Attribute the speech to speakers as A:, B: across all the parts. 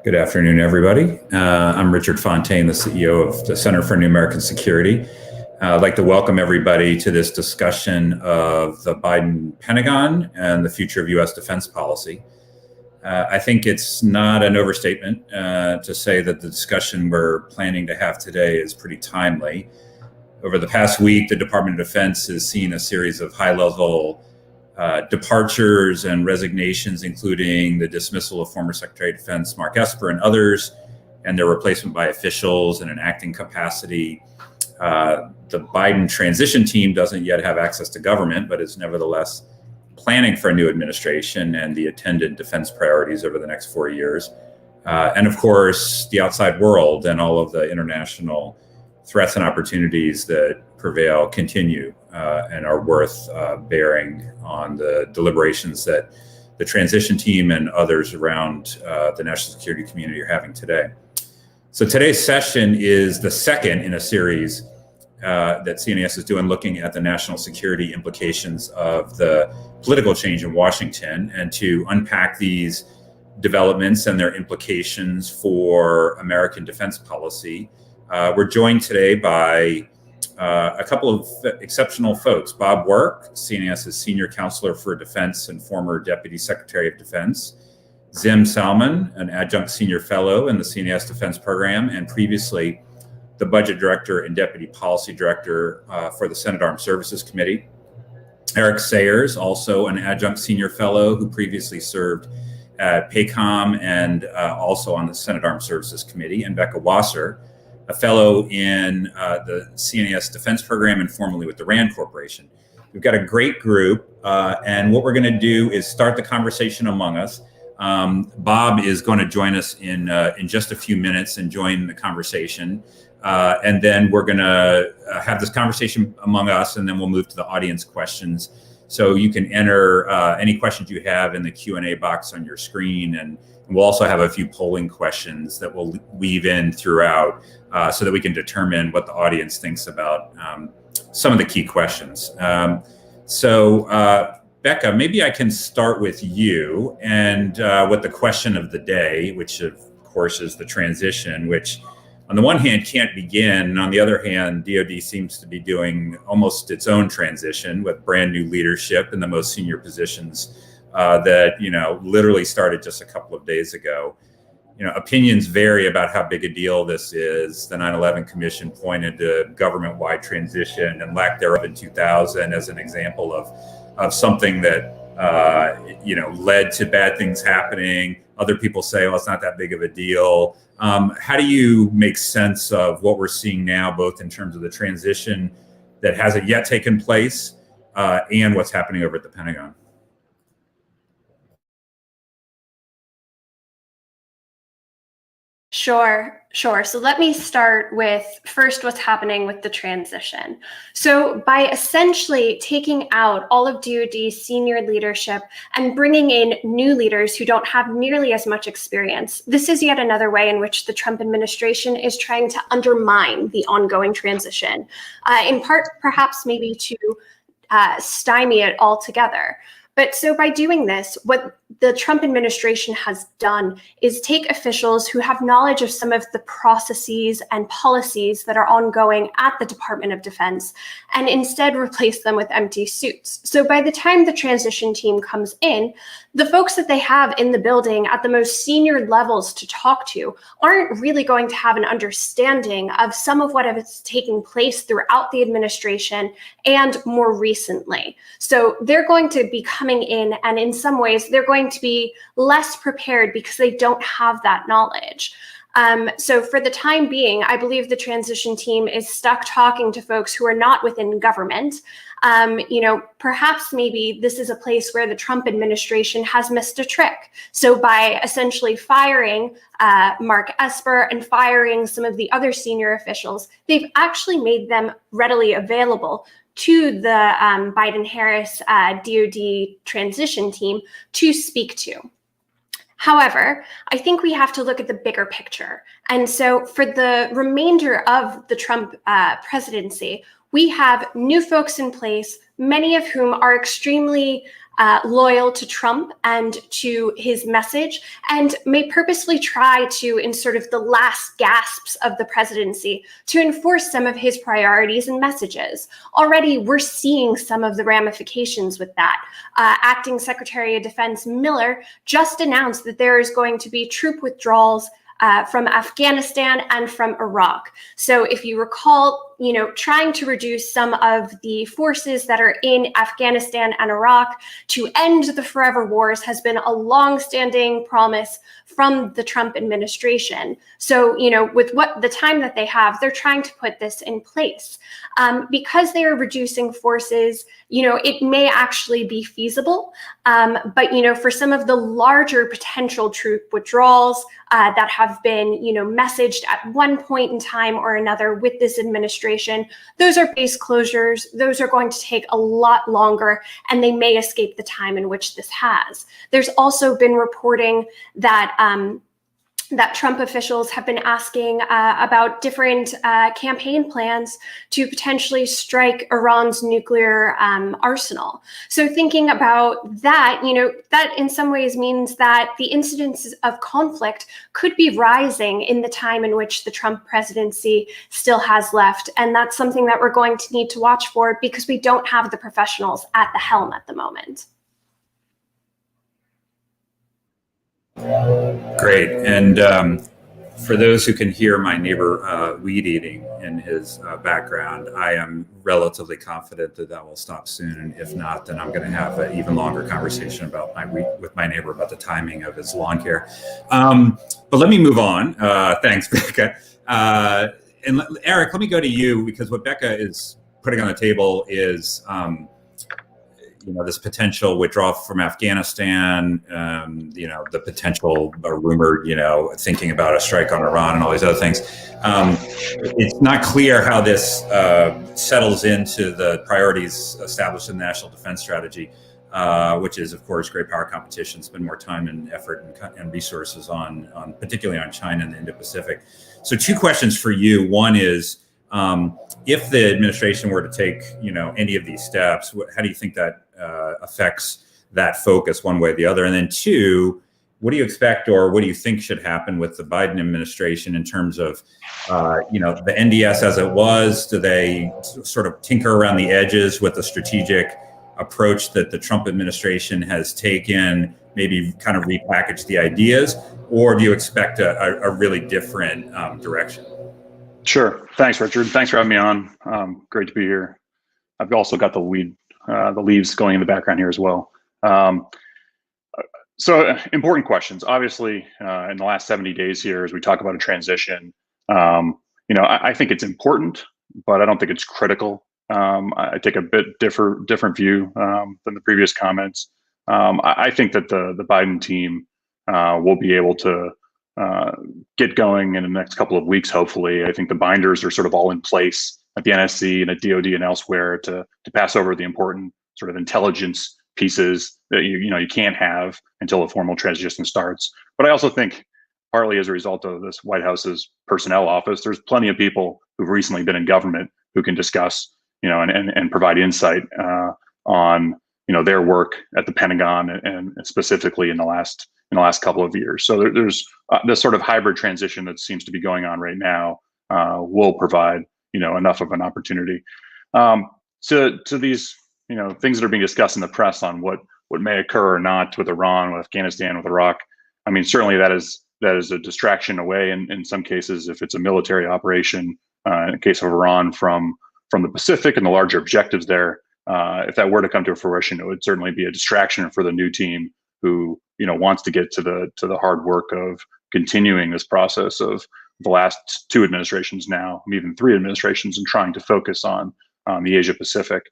A: Good afternoon, everybody. I'm Richard Fontaine, the CEO of the Center for New American Security. I'd like to welcome everybody to this discussion of the Biden Pentagon and the future of U.S. defense policy. I think it's not an overstatement to say that the discussion we're planning to have today is pretty timely. Over the past week, the Department of Defense has seen a series of high-level departures and resignations, including the dismissal of former Secretary of Defense Mark Esper and others, and their replacement by officials in an acting capacity. The Biden transition team doesn't yet have access to government, but is nevertheless planning for a new administration and the attendant defense priorities over the next 4 years. And of course, the outside world and all of the international threats and opportunities that prevail continue and are worth bearing on the deliberations that the transition team and others around the national security community are having today. So today's session is the second in a series that CNAS is doing, looking at the national security implications of the political change in Washington. And to unpack these developments and their implications for American defense policy, we're joined today by a couple of exceptional folks. Bob Work, CNAS's Senior Counselor for Defense and former Deputy Secretary of Defense. Diem Salmon, an Adjunct Senior Fellow in the CNAS Defense Program, and previously the Budget Director and Deputy Policy Director for the Senate Armed Services Committee. Eric Sayers, also an Adjunct Senior Fellow who previously served at PACOM and also on the Senate Armed Services Committee. And Becca Wasser, a fellow in the CNAS Defense Program and formerly with the RAND Corporation. We've got a great group, and what we're going to do is start the conversation among us. Bob is going to join us in just a few minutes and join the conversation. And then we're going to have this conversation among us, and then we'll move to the audience questions. So you can enter any questions you have in the Q&A box on your screen, and we'll also have a few polling questions that we'll weave in throughout so that we can determine what the audience thinks about some of the key questions. Becca, maybe I can start with you and with the question of the day, which of course is the transition, which on the one hand can't begin, and on the other hand, DoD seems to be doing almost its own transition with brand new leadership in the most senior positions that literally started just a couple of days ago. Opinions vary about how big a deal this is. The 9/11 Commission pointed to government-wide transition and lack thereof in 2000 as an example of something that led to bad things happening. Other people say, well, it's not that big of a deal. How do you make sense of what we're seeing now, both in terms of the transition that hasn't yet taken place and what's happening over at the Pentagon?
B: Sure. So let me start with first what's happening with the transition. So by essentially taking out all of DoD's senior leadership and bringing in new leaders who don't have nearly as much experience, this is yet another way in which the Trump administration is trying to undermine the ongoing transition, in part perhaps maybe to stymie it altogether. But so by doing this, what the Trump administration has done is take officials who have knowledge of some of the processes and policies that are ongoing at the Department of Defense and instead replace them with empty suits. So by the time the transition team comes in, the folks that they have in the building at the most senior levels to talk to aren't really going to have an understanding of some of what is taking place throughout the administration and more recently. So they're going to be coming in, and in some ways, they're going to be less prepared because they don't have that knowledge. So for the time being, I believe the transition team is stuck talking to folks who are not within government. Perhaps maybe this is a place where the Trump administration has missed a trick. So by essentially firing Mark Esper and firing some of the other senior officials, they've actually made them readily available to the Biden-Harris DoD transition team to speak to. However, I think we have to look at the bigger picture. And so for the remainder of the Trump presidency, we have new folks in place, many of whom are extremely loyal to Trump and to his message, and may purposely try to, in sort of the last gasps of the presidency, to enforce some of his priorities and messages. Already, we're seeing some of the ramifications with that. Acting Secretary of Defense Miller just announced that there is going to be troop withdrawals from Afghanistan and from Iraq. So if you recall, trying to reduce some of the forces that are in Afghanistan and Iraq to end the forever wars has been a long-standing promise from the Trump administration. So, with what the time that they have, they're trying to put this in place. Because they are reducing forces, it may actually be feasible. But, for some of the larger potential troop withdrawals that have been, messaged at one point in time or another with this administration, those are base closures. Those are going to take a lot longer, and they may escape the time in which this has. There's also been reporting that that Trump officials have been asking about different campaign plans to potentially strike Iran's nuclear arsenal. So thinking about that, that in some ways means that the incidences of conflict could be rising in the time in which the Trump presidency still has left. And that's something that we're going to need to watch for because we don't have the professionals at the helm at the moment.
A: Great. And for those who can hear my neighbor weed eating in his background, I am relatively confident that that will stop soon. And if not, then I'm going to have an even longer conversation about with my neighbor about the timing of his lawn care. But let me move on. Thanks, Becca. And Eric, let me go to you, because what Becca is putting on the table is this potential withdrawal from Afghanistan, the potential rumored, thinking about a strike on Iran and all these other things. It's not clear how this settles into the priorities established in the National Defense Strategy, which is, of course, great power competition, spend more time and effort and resources on particularly on China and the Indo-Pacific. So 2 questions for you. One is, if the administration were to take, any of these steps, how do you think that affects that focus one way or the other? And then 2, what do you expect or what do you think should happen with the Biden administration in terms of, the NDS as it was? Do they sort of tinker around the edges with the strategic approach that the Trump administration has taken, maybe kind of repackage the ideas, or do you expect a really different direction?
C: Sure. Thanks, Richard. Thanks for having me on. Great to be here. I've also got the leaves going in the background here as well. So important questions. Obviously, in the last 70 days here, as we talk about a transition, I think it's important, but I don't think it's critical. I take a bit different view than the previous comments. I think that the Biden team will be able to get going in the next couple of weeks, hopefully. I think the binders are sort of all in place at the NSC and at DoD and elsewhere to pass over the important sort of intelligence pieces that you can't have until a formal transition starts. But I also think, partly as a result of this White House's personnel office, there's plenty of people who've recently been in government who can discuss, and provide insight on their work at the Pentagon and specifically in the last couple of years. So there's this sort of hybrid transition that seems to be going on right now will provide enough of an opportunity. To these things that are being discussed in the press on what may occur or not with Iran, with Afghanistan, with Iraq. I mean, certainly that is a distraction away in some cases if it's a military operation. In the case of Iran, from the Pacific and the larger objectives there. If that were to come to fruition, it would certainly be a distraction for the new team who wants to get to the hard work of continuing this process of the last 2 administrations now, even 3 administrations, and trying to focus on the Asia-Pacific.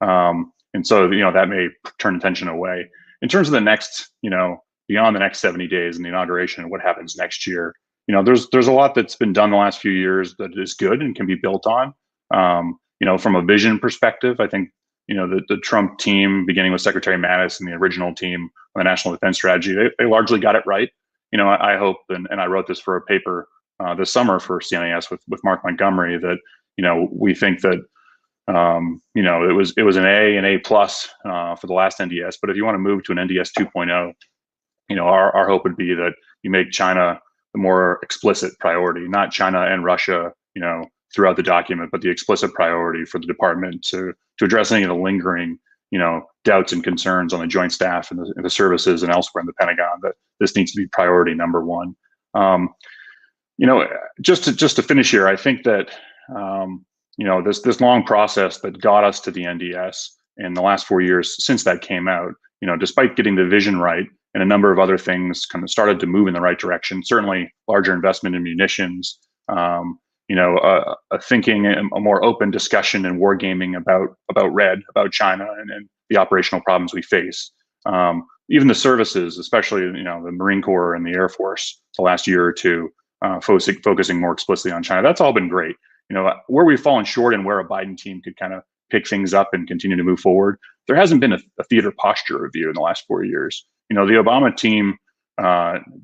C: And so that may turn attention away. In terms of the next, beyond the next 70 days and the inauguration and what happens next year, there's a lot that's been done the last few years that is good and can be built on. From a vision perspective, I think the Trump team, beginning with Secretary Mattis and the original team on the National Defense Strategy, they largely got it right. I hope, and I wrote this for a paper this summer for CNAS with Mark Montgomery, that we think that You know, it was an A and A plus for the last NDS. But if you want to move to an NDS 2.0, you know, our hope would be that you make China the more explicit priority, not China and Russia, you know, throughout the document, but the explicit priority for the department to address any of the lingering, you know, doubts and concerns on the joint staff and the services and elsewhere in the Pentagon, that this needs to be priority number one. You know, just to finish here, I think that you know, this long process that got us to the NDS in the last 4 years since that came out, you know, despite getting the vision right and a number of other things kind of started to move in the right direction, certainly larger investment in munitions, you know, a thinking, a more open discussion and wargaming about China and the operational problems we face. Even the services, especially, you know, the Marine Corps and the Air Force, the last year or two, focusing more explicitly on China. That's all been great. You know, where we've fallen short and where a Biden team could kind of pick things up and continue to move forward, there hasn't been a theater posture review in the last 4 years. You know, the Obama team,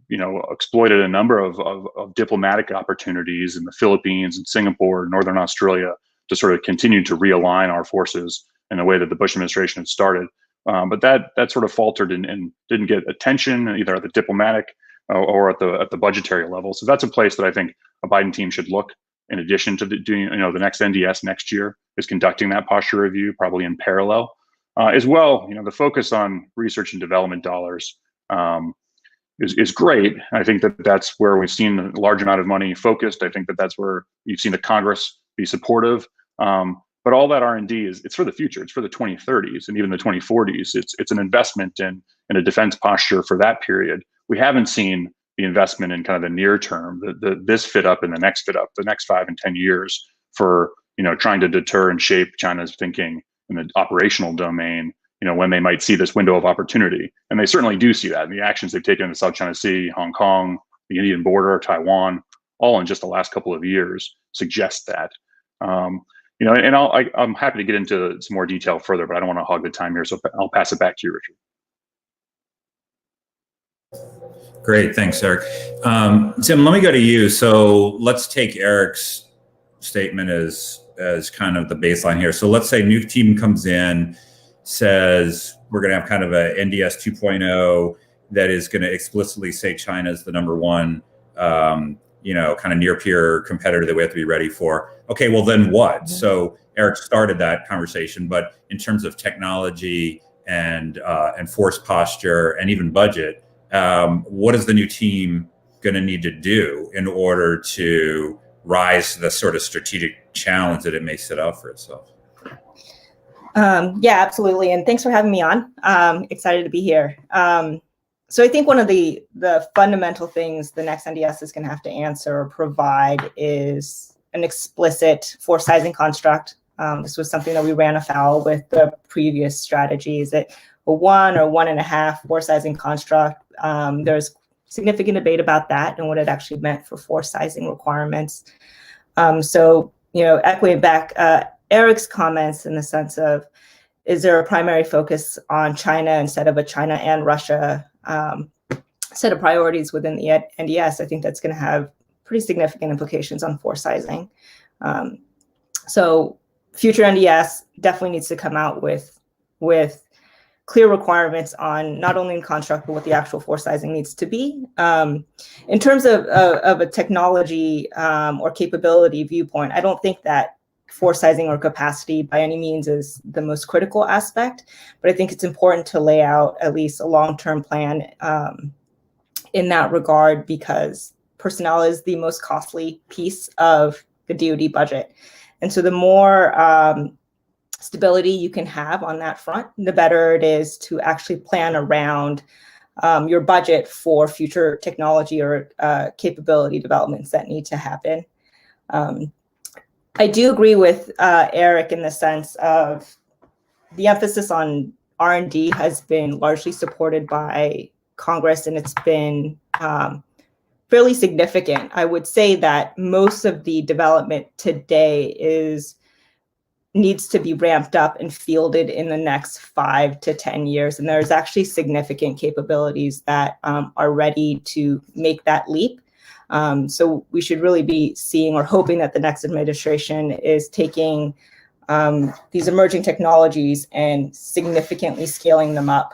C: you know, exploited a number of diplomatic opportunities in the Philippines and Singapore, Northern Australia, to sort of continue to realign our forces in the way that the Bush administration had started. But that sort of faltered and didn't get attention either at the diplomatic or at the budgetary level. So that's a place that I think a Biden team should look. In addition to doing, you know, the next NDS next year is conducting that posture review, probably in parallel. As well, you know, the focus on research and development dollars is great. I think that's where we've seen a large amount of money focused. I think that's where you've seen the Congress be supportive. But all that R&D it's for the future. It's for the 2030s and even the 2040s. It's an investment in a defense posture for that period. We haven't seen the investment in kind of the near term, this fit up and the next fit up, the next 5 and 10 years for, you know, trying to deter and shape China's thinking in the operational domain, you know, when they might see this window of opportunity. And they certainly do see that. And the actions they've taken in the South China Sea, Hong Kong, the Indian border, Taiwan, all in just the last couple of years suggest that. You know, and I'm happy to get into some more detail further, but I don't want to hog the time here. So I'll pass it back to you, Richard.
A: Great, thanks, Eric. Tim, let me go to you. So let's take Eric's statement as kind of the baseline here. So let's say new team comes in, says we're going to have kind of a NDS 2.0 that is going to explicitly say China is the number one, you know, kind of near peer competitor that we have to be ready for. Okay, well then what? Mm-hmm. So Eric started that conversation, but in terms of technology and force posture and even budget, what is the new team going to need to do in order to rise to the sort of strategic challenge that it may set out for itself?
D: Yeah, absolutely. And thanks for having me on. Excited to be here. So I think one of the fundamental things the next NDS is going to have to answer or provide is an explicit force sizing construct. This was something that we ran afoul with the previous strategies. That a 1 or 1.5 force sizing construct. There's significant debate about that and what it actually meant for force sizing requirements. So, you know, echoing back Eric's comments in the sense of, is there a primary focus on China instead of a China and Russia set of priorities within the NDS? I think that's going to have pretty significant implications on force sizing. So future NDS definitely needs to come out with clear requirements on not only in construct, but what the actual force sizing needs to be. In terms of a technology or capability viewpoint, I don't think that force sizing or capacity by any means is the most critical aspect, but I think it's important to lay out at least a long-term plan in that regard, because personnel is the most costly piece of the DoD budget. And so the more stability you can have on that front, the better it is to actually plan around your budget for future technology or capability developments that need to happen. I do agree with Eric in the sense of the emphasis on R&D has been largely supported by Congress, and it's been fairly significant. I would say that most of the development today needs to be ramped up and fielded in the next 5 to 10 years. And there's actually significant capabilities that are ready to make that leap. So we should really be seeing or hoping that the next administration is taking these emerging technologies and significantly scaling them up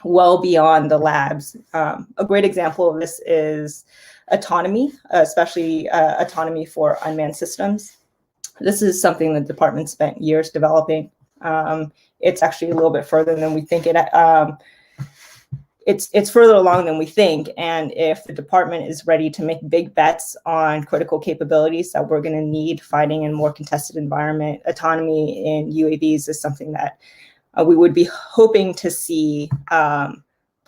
D: well beyond the labs. A great example of this is autonomy, especially autonomy for unmanned systems. This is something the department spent years developing. It's actually a little bit further than we think it. It's further along than we think, and if the department is ready to make big bets on critical capabilities that we're going to need fighting in a more contested environment, autonomy in UAVs is something that we would be hoping to see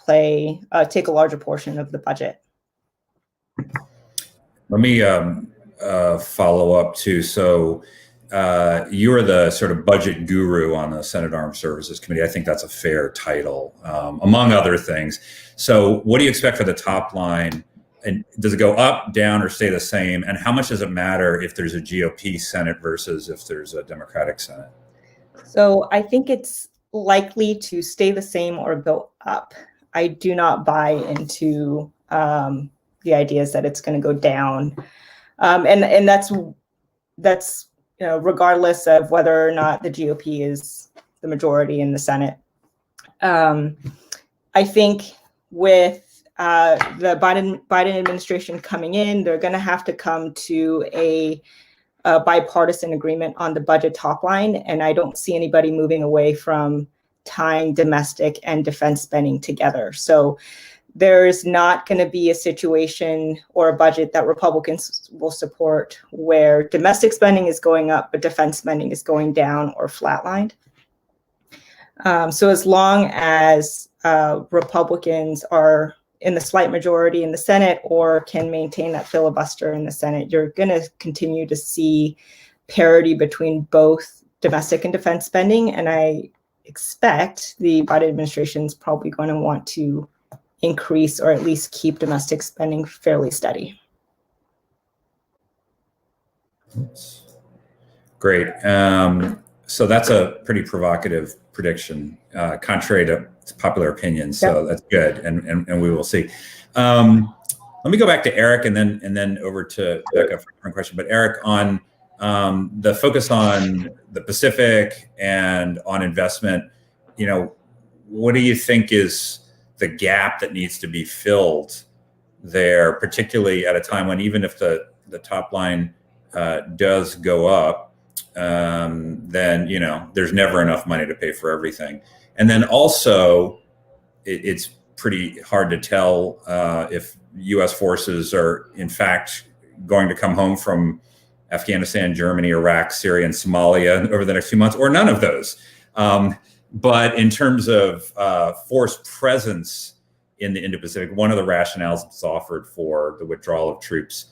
D: take a larger portion of the budget.
A: Let me follow up too. So you are the sort of budget guru on the Senate Armed Services Committee. I think that's a fair title, among other things. So what do you expect for the top line? And does it go up, down, or stay the same? And how much does it matter if there's a GOP Senate versus if there's a Democratic Senate?
D: So I think it's likely to stay the same or go up. I do not buy into the ideas that it's going to go down. And that's regardless of whether or not the GOP is the majority in the Senate. I think with the Biden administration coming in, they're going to have to come to a bipartisan agreement on the budget top line, and I don't see anybody moving away from tying domestic and defense spending together. So there's not going to be a situation or a budget that Republicans will support where domestic spending is going up, but defense spending is going down or flatlined. So as long as Republicans are in the slight majority in the Senate or can maintain that filibuster in the Senate, you're going to continue to see parity between both domestic and defense spending. And I expect the Biden administration is probably going to want to increase or at least keep domestic spending fairly steady. Great.
A: So that's a pretty provocative prediction, contrary to popular opinion. So that's good, and we will see. Let me go back to Eric and then over to Becca for a different question. But Eric, on the focus on the Pacific and on investment, what do you think is the gap that needs to be filled there, particularly at a time when even if the top line does go up, then there's never enough money to pay for everything. And then also, it's pretty hard to tell if U.S. forces are in fact going to come home from Afghanistan, Germany, Iraq, Syria, and Somalia over the next few months, or none of those. But in terms of force presence in the Indo-Pacific, one of the rationales that's offered for the withdrawal of troops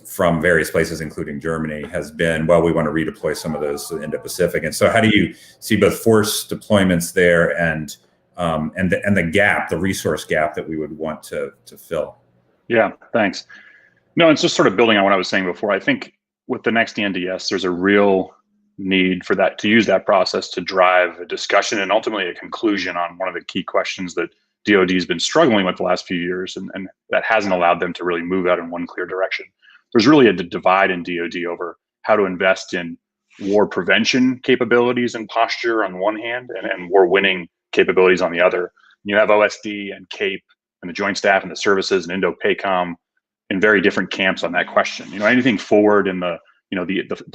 A: from various places, including Germany, has been, well, we want to redeploy some of those to the Indo-Pacific. And so how do you see both force deployments there and the gap, the resource gap that we would want to fill?
C: Yeah, thanks. No, it's just sort of building on what I was saying before. I think with the next NDS, there's a real need for that, to use that process to drive a discussion and ultimately a conclusion on one of the key questions that DoD has been struggling with the last few years, and that hasn't allowed them to really move out in one clear direction. There's really a divide in DoD over how to invest in war prevention capabilities and posture on one hand, and war winning capabilities on the other. You have OSD and CAPE and the Joint Staff and the services and Indo-PACOM in very different camps on that question. Anything forward in the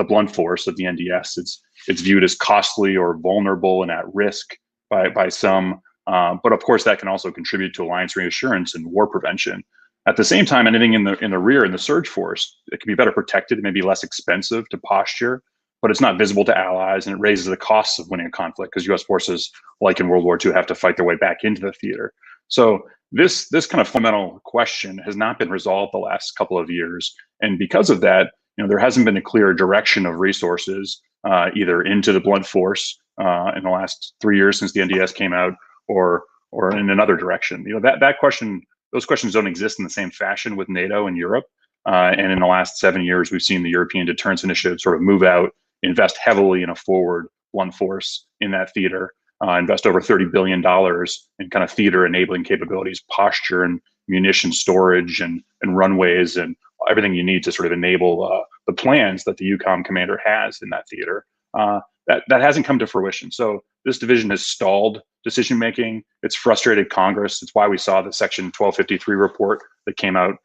C: blunt force of the NDS, it's viewed as costly or vulnerable and at risk by some. But of course, that can also contribute to alliance reassurance and war prevention. At the same time, anything in the rear, in the surge force, it can be better protected, it may be less expensive to posture, but it's not visible to allies, and it raises the costs of winning a conflict because U.S. forces, like in World War II, have to fight their way back into the theater. So this kind of fundamental question has not been resolved the last couple of years, and because of that, there hasn't been a clear direction of resources either into the blunt force in the last 3 years since the NDS came out, or in another direction. That question, those questions don't exist in the same fashion with NATO and Europe. And in the last 7 years, we've seen the European Deterrence Initiative sort of move out, invest heavily in a forward blunt force in that theater, invest over $30 billion in kind of theater enabling capabilities, posture and munition storage and runways and everything you need to sort of enable the plans that the EUCOM commander has in that theater. That hasn't come to fruition. So this division has stalled decision making. It's frustrated Congress. It's why we saw the Section 1253 report that came out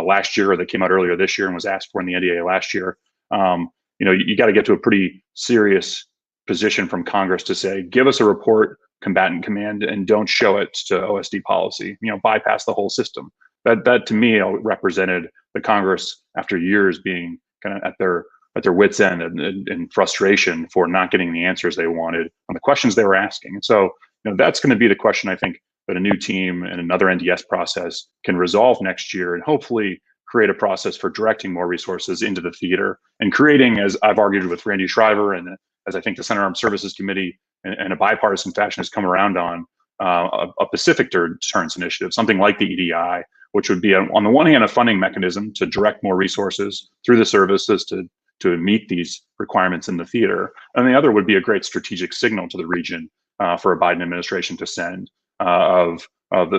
C: last year, or that came out earlier this year and was asked for in the NDAA last year. You got to get to a pretty serious position from Congress to say, give us a report, combatant command, and don't show it to OSD policy. Bypass the whole system. That to me represented the Congress after years being kind of at their wits' end and frustration for not getting the answers they wanted on the questions they were asking. And so that's going to be the question, I think, that a new team and another NDS process can resolve next year, and hopefully create a process for directing more resources into the theater and creating, as I've argued with Randy Shriver, and as I think the Senate Armed Services Committee in a bipartisan fashion has come around on, a Pacific deterrence initiative, something like the EDI, which would be on the one hand a funding mechanism to direct more resources through the services to meet these requirements in the theater, and the other would be a great strategic signal to the region for a Biden administration to send of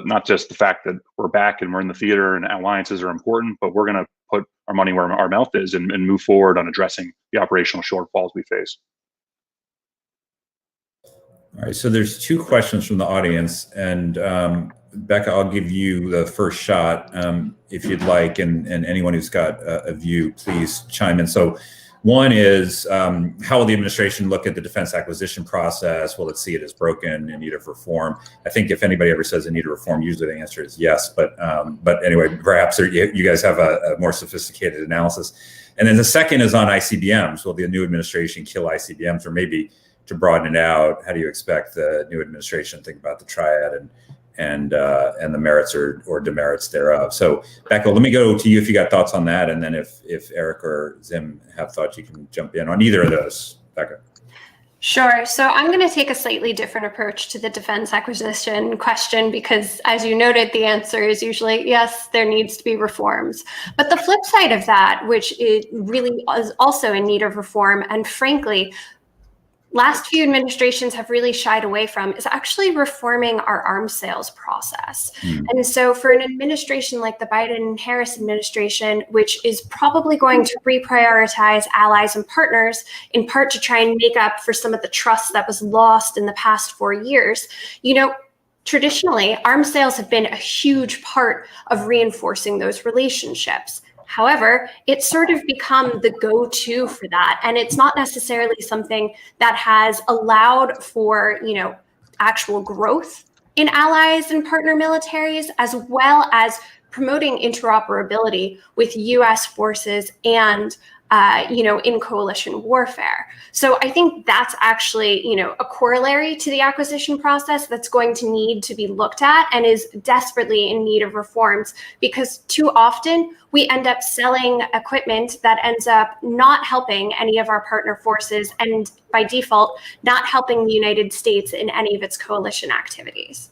C: not just the fact that we're back and we're in the theater and alliances are important, but we're going to put our money where our mouth is and move forward on addressing the operational shortfalls we face.
A: All right, so there's two questions from the audience, and Becca, I'll give you the first shot if you'd like, and anyone who's got a view, please chime in. So one is, how will the administration look at the defense acquisition process? Will it see it as broken, in need of reform? I think if anybody ever says in need of reform, usually the answer is yes, but anyway, perhaps you guys have a more sophisticated analysis. And then the second is on ICBMs. Will the new administration kill ICBMs, or maybe to broaden it out, how do you expect the new administration to think about the triad and the merits or demerits thereof? So Becca, let me go to you if you got thoughts on that, and then if Eric or Zim have thoughts, you can jump in on either of those. Becca.
B: Sure. So I'm going to take a slightly different approach to the defense acquisition question, because as you noted, the answer is usually yes, there needs to be reforms. But the flip side of that, which it really is also in need of reform, and frankly, last few administrations have really shied away from, is actually reforming our arms sales process. And so for an administration like the Biden-Harris administration, which is probably going to reprioritize allies and partners, in part to try and make up for some of the trust that was lost in the past 4 years, traditionally, arms sales have been a huge part of reinforcing those relationships. However, it's sort of become the go-to for that. And it's not necessarily something that has allowed for, actual growth in allies and partner militaries, as well as promoting interoperability with US forces and in coalition warfare. So I think that's actually, a corollary to the acquisition process that's going to need to be looked at and is desperately in need of reforms, because too often we end up selling equipment that ends up not helping any of our partner forces, and by default, not helping the United States in any of its coalition activities.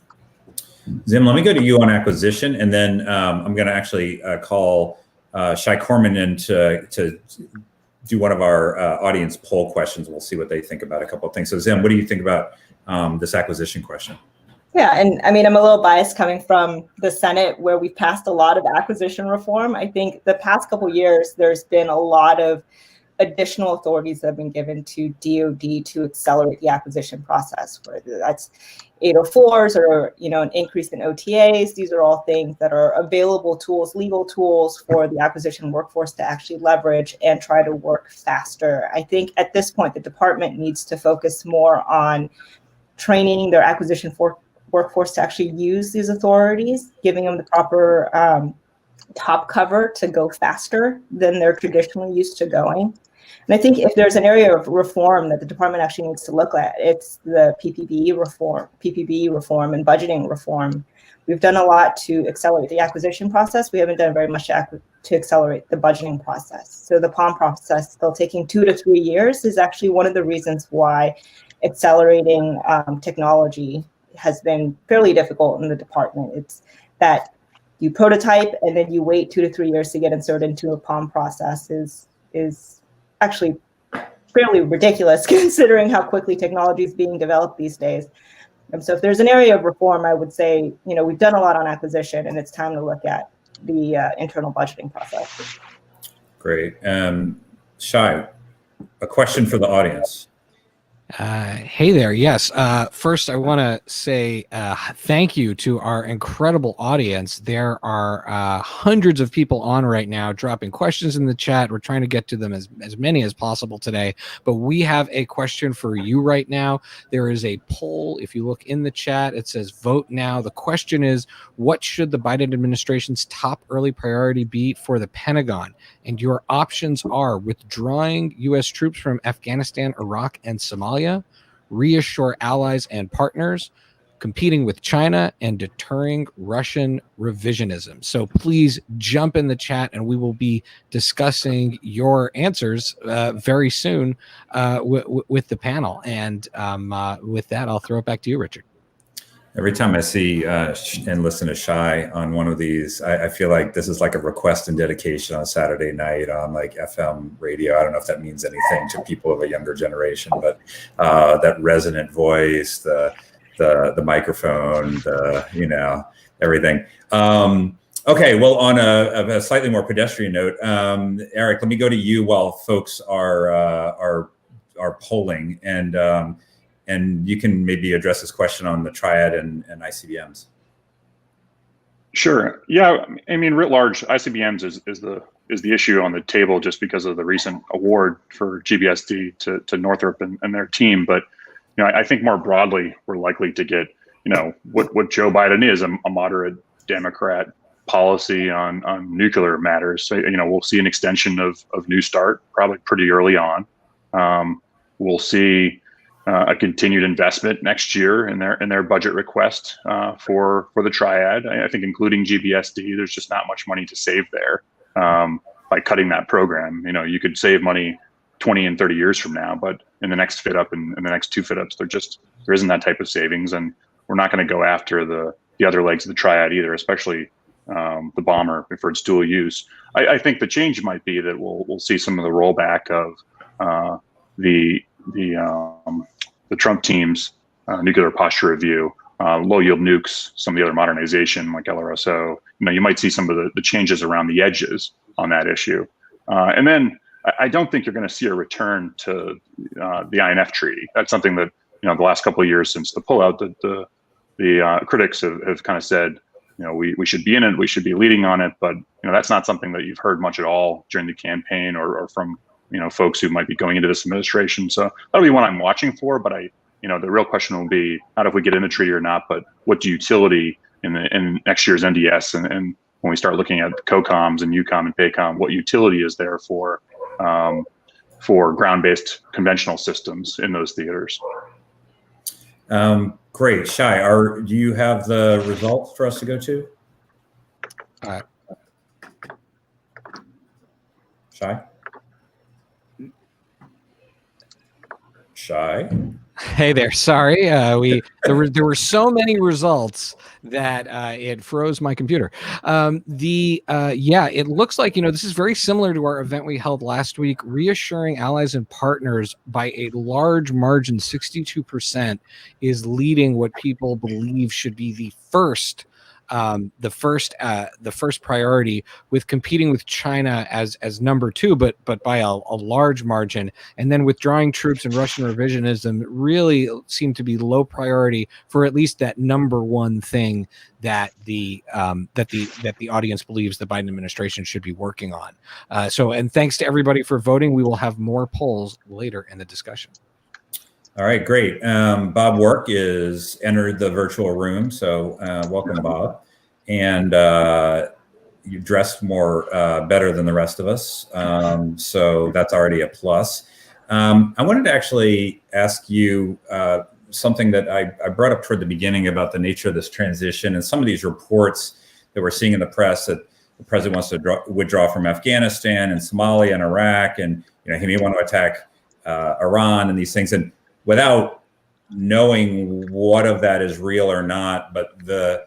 A: Zim, let me go to you on acquisition, and then I'm going to actually call Shai Corman in to do one of our audience poll questions. We'll see what they think about a couple of things. So Zim, what do you think about this acquisition question?
D: Yeah, and I mean, I'm a little biased coming from the Senate, where we've passed a lot of acquisition reform. I think the past couple of years, there's been a lot of additional authorities that have been given to DoD to accelerate the acquisition process, whether that's 804s or an increase in OTAs. These are all things that are available tools, legal tools for the acquisition workforce to actually leverage and try to work faster. I think at this point, the department needs to focus more on training their acquisition workforce to actually use these authorities, giving them the proper top cover to go faster than they're traditionally used to going. And I think if there's an area of reform that the department actually needs to look at, it's the PPB reform and budgeting reform. We've done a lot to accelerate the acquisition process. We haven't done very much to accelerate the budgeting process. So the POM process, still taking 2 to 3 years, is actually one of the reasons why accelerating technology has been fairly difficult in the department. It's that you prototype and then you wait 2 to 3 years to get inserted into a POM process is actually fairly ridiculous, considering how quickly technology is being developed these days. And so if there's an area of reform, I would say, we've done a lot on acquisition, and it's time to look at the internal budgeting process.
A: Great. Shai, a question for the audience.
E: Hey there. Yes. First, I want to say thank you to our incredible audience. There are hundreds of people on right now dropping questions in the chat. We're trying to get to them as many as possible today. But we have a question for you right now. There is a poll. If you look in the chat, it says vote now. The question is, what should the Biden administration's top early priority be for the Pentagon? And your options are withdrawing U.S. troops from Afghanistan, Iraq, and Somalia, reassure allies and partners, competing with China, and deterring Russian revisionism. So please jump in the chat, and we will be discussing your answers very soon with the panel. And with that, I'll throw it back to you, Richard.
A: Every time I see and listen to Shai on one of these, I feel like this is like a request and dedication on Saturday night on like FM radio. I don't know if that means anything to people of a younger generation, but that resonant voice, the microphone, everything. Okay, well, on a slightly more pedestrian note, Eric, let me go to you while folks are polling, and you can maybe address this question on the triad and ICBMs.
C: Sure. Yeah. I mean, writ large, ICBMs is the issue on the table just because of the recent award for GBSD to Northrop and their team. But I think more broadly, we're likely to get what Joe Biden is, a moderate Democrat policy on nuclear matters. So we'll see an extension of New START probably pretty early on. We'll see a continued investment next year in their budget request for the triad. I think including GBSD, there's just not much money to save there by cutting that program. You could save money 20 and 30 years from now, but in the next fit up and in the next two fit ups, there isn't that type of savings, and we're not going to go after the other legs of the triad either, especially the bomber for its dual use. I think the change might be that we'll see some of the rollback of the Trump team's nuclear posture review, low yield nukes, some of the other modernization like LRSO. You might see some of the changes around the edges on that issue. And then I don't think you're going to see a return to the INF treaty. That's something that, the last couple of years since the pullout, the critics have kind of said, we should be in it, we should be leading on it. But, that's not something that you've heard much at all during the campaign or from folks who might be going into this administration. So that'll be one I'm watching for. But the real question will be not if we get in the treaty or not, but what utility in next year's NDS and when we start looking at COCOMs and UCOM and PACOM, what utility is there for ground-based conventional systems in those theaters?
A: Great, Shai. Do you have the results for us to go to? Shai.
E: Hey there. Sorry, there were so many results that it froze my computer. It looks like this is very similar to our event we held last week. Reassuring allies and partners by a large margin, 62%, is leading what people believe should be the first priority, with competing with China as number two, but by a large margin, and then withdrawing troops and Russian revisionism really seem to be low priority for at least that number one thing that the audience believes the Biden administration should be working on. And thanks to everybody for voting. We will have more polls later in the discussion.
A: All right, great. Bob Work is entered the virtual room, so welcome, Bob. And you dressed more better than the rest of us, so that's already a plus. I wanted to actually ask you something that I brought up toward the beginning about the nature of this transition and some of these reports that we're seeing in the press that the president wants to withdraw from Afghanistan and Somalia and Iraq, and he may want to attack Iran and these things. And without knowing what of that is real or not, but the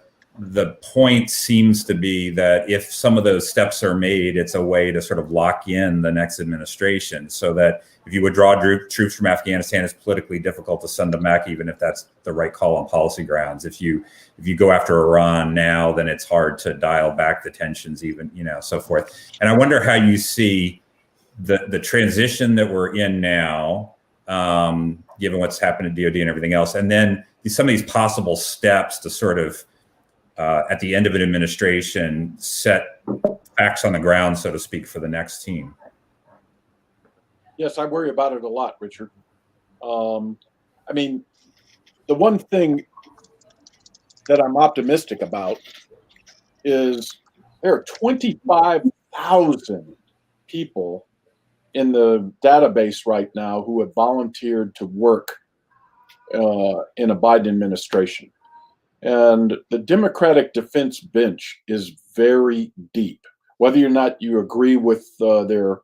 A: point seems to be that if some of those steps are made, it's a way to sort of lock in the next administration, so that if you withdraw troops from Afghanistan, it's politically difficult to send them back, even if that's the right call on policy grounds. If you go after Iran now, then it's hard to dial back the tensions, even, so forth. And I wonder how you see the transition that we're in now, given what's happened at DoD and everything else, and then some of these possible steps to sort of at the end of an administration set facts on the ground, so to speak, for the next team?
F: Yes, I worry about it a lot, Richard. I mean, the one thing that I'm optimistic about is there are 25,000 people in the database right now who have volunteered to work in a Biden administration. And the Democratic defense bench is very deep. Whether or not you agree with the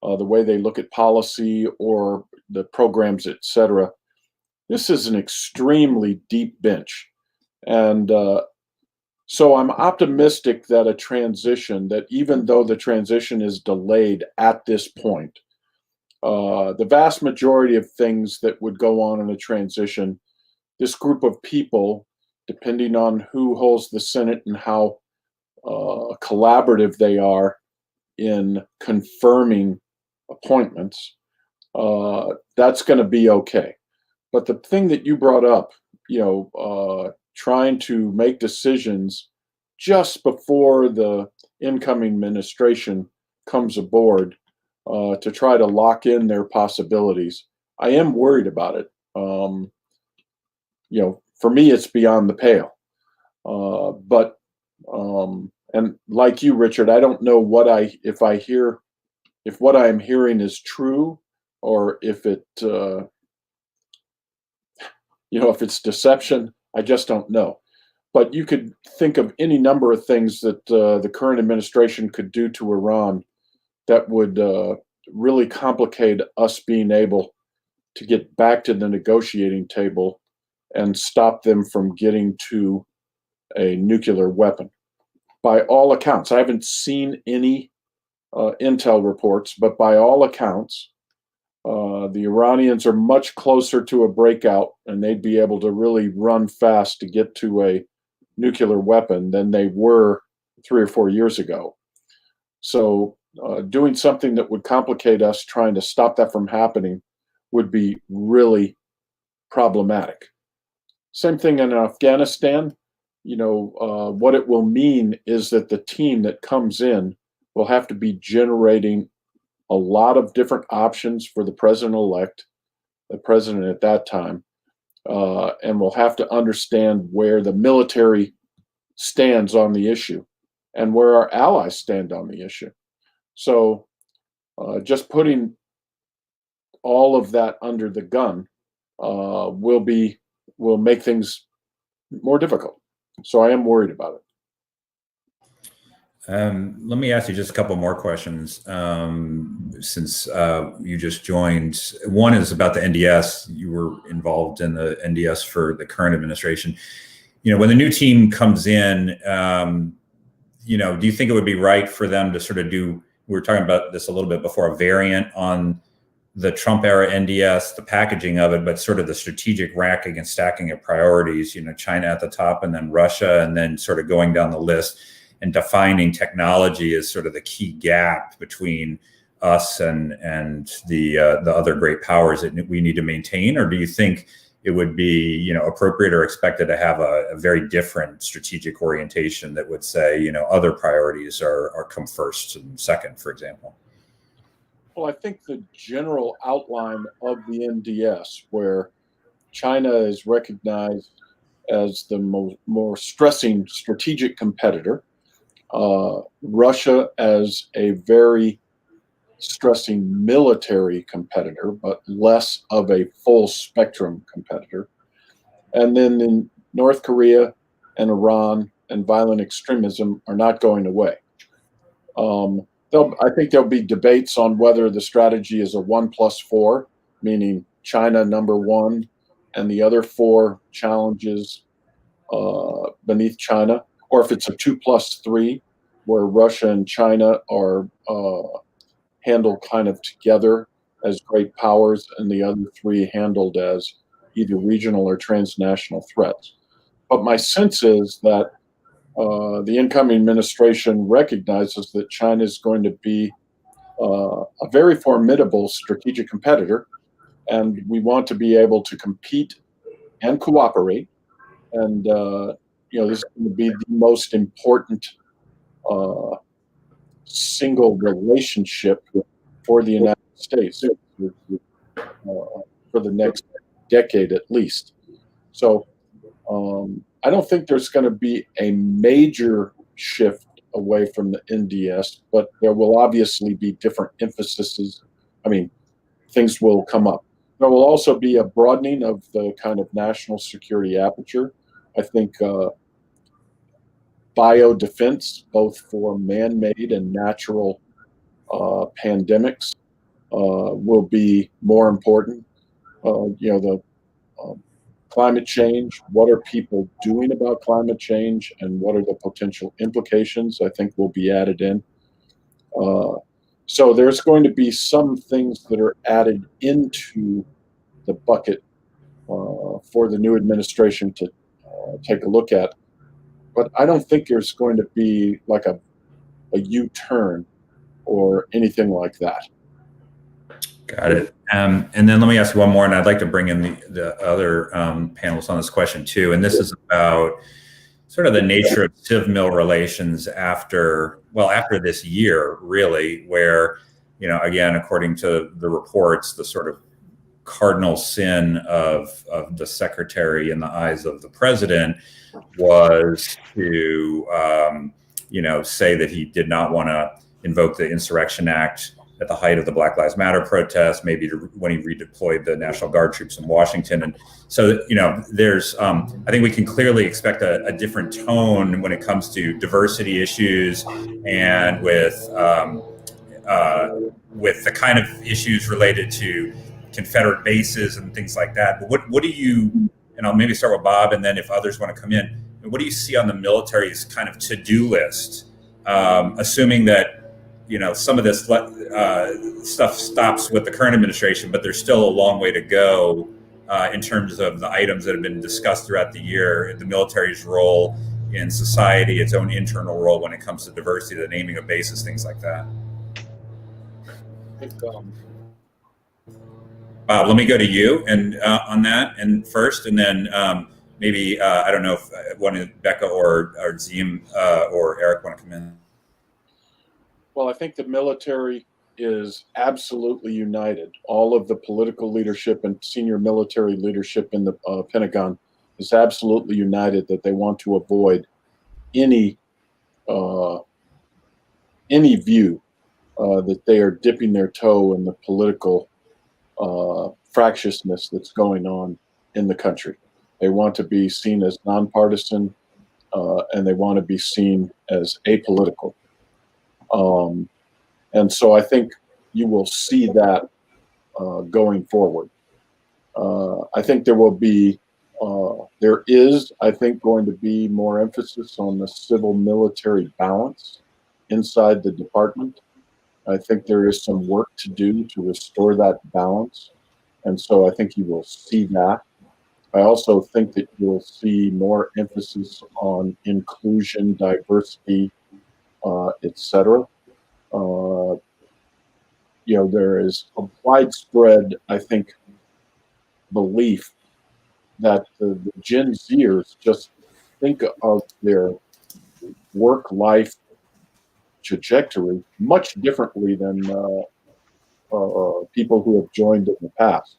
F: way they look at policy or the programs, et cetera, this is an extremely deep bench. And so I'm optimistic that a transition, that even though the transition is delayed at this point, the vast majority of things that would go on in a transition, this group of people, depending on who holds the Senate and how collaborative they are in confirming appointments, that's going to be okay. But the thing that you brought up, trying to make decisions just before the incoming administration comes aboard to try to lock in their possibilities, I am worried about it. For me, it's beyond the pale. And like you, Richard, I don't know if what I'm hearing is true, or if if it's deception. I just don't know. But you could think of any number of things that the current administration could do to Iran that would really complicate us being able to get back to the negotiating table and stop them from getting to a nuclear weapon. By all accounts, I haven't seen any intel reports, but by all accounts, the Iranians are much closer to a breakout, and they'd be able to really run fast to get to a nuclear weapon than they were 3 or 4 years ago. So doing something that would complicate us trying to stop that from happening would be really problematic. Same thing in Afghanistan. What it will mean is that the team that comes in will have to be generating a lot of different options for the president-elect, the president at that time, and we'll have to understand where the military stands on the issue and where our allies stand on the issue. So just putting all of that under the gun will make things more difficult. So I am worried about it.
A: Let me ask you just a couple more questions since you just joined. One is about the NDS. You were involved in the NDS for the current administration. When the new team comes in, do you think it would be right for them to sort of we were talking about this a little bit before, a variant on the Trump era NDS, the packaging of it, but sort of the strategic racking and stacking of priorities, China at the top and then Russia, and then sort of going down the list and defining technology as sort of the key gap between us and the other great powers that we need to maintain? Or do you think it would be appropriate or expected to have a very different strategic orientation that would say other priorities are come first and second, for example?
F: Well, I think the general outline of the NDS, where China is recognized as the more stressing strategic competitor, Russia as a very stressing military competitor, but less of a full spectrum competitor. And then in North Korea and Iran and violent extremism are not going away. I think there'll be debates on whether the strategy is a 1+4, meaning China number one and the other 4 challenges beneath China, or if it's a 2+3, where Russia and China are handled kind of together as great powers, and the other 3 handled as either regional or transnational threats. But my sense is that the incoming administration recognizes that China is going to be a very formidable strategic competitor, and we want to be able to compete and cooperate. And this is going to be the most important single relationship for the United States for the next decade at least. So I don't think there's going to be a major shift away from the NDS, but there will obviously be different emphases. I mean, things will come up. There will also be a broadening of the kind of national security aperture. I think biodefense, both for man-made and natural pandemics, will be more important. The climate change, what are people doing about climate change, and what are the potential implications, I think will be added in. So there's going to be some things that are added into the bucket for the new administration to take a look at. But I don't think there's going to be like a U-turn or anything like that.
A: Got it. And then let me ask one more, and I'd like to bring in the other panelists on this question too. And this is about sort of the nature of civ-mil relations after this year, really, where, again, according to the reports, the sort of cardinal sin of the secretary in the eyes of the president was to, say that he did not want to invoke the Insurrection Act at the height of the Black Lives Matter protests, maybe when he redeployed the National Guard troops in Washington. And so, there's, I think we can clearly expect a different tone when it comes to diversity issues and with the kind of issues related to Confederate bases and things like that. But what do you, and I'll maybe start with Bob, and then if others want to come in, what do you see on the military's kind of to-do list, assuming that, some of this stuff stops with the current administration, but there's still a long way to go in terms of the items that have been discussed throughout the year, the military's role in society, its own internal role when it comes to diversity, the naming of bases, things like that. Bob, let me go to you and on that and first, and then maybe I don't know if one of Becca or Diem or Eric want to come in.
F: Well, I think the military is absolutely united. All of the political leadership and senior military leadership in the Pentagon is absolutely united that they want to avoid any view that they are dipping their toe in the political fractiousness that's going on in the country. They want to be seen as nonpartisan, and they want to be seen as apolitical. And so I think you will see that going forward. I think there is, I think, going to be more emphasis on the civil-military balance inside the department. I think there is some work to do to restore that balance. And so I think you will see that. I also think that you'll see more emphasis on inclusion, diversity, etc. There is a widespread, I think, belief that the Gen Zers just think of their work-life trajectory much differently than people who have joined in the past.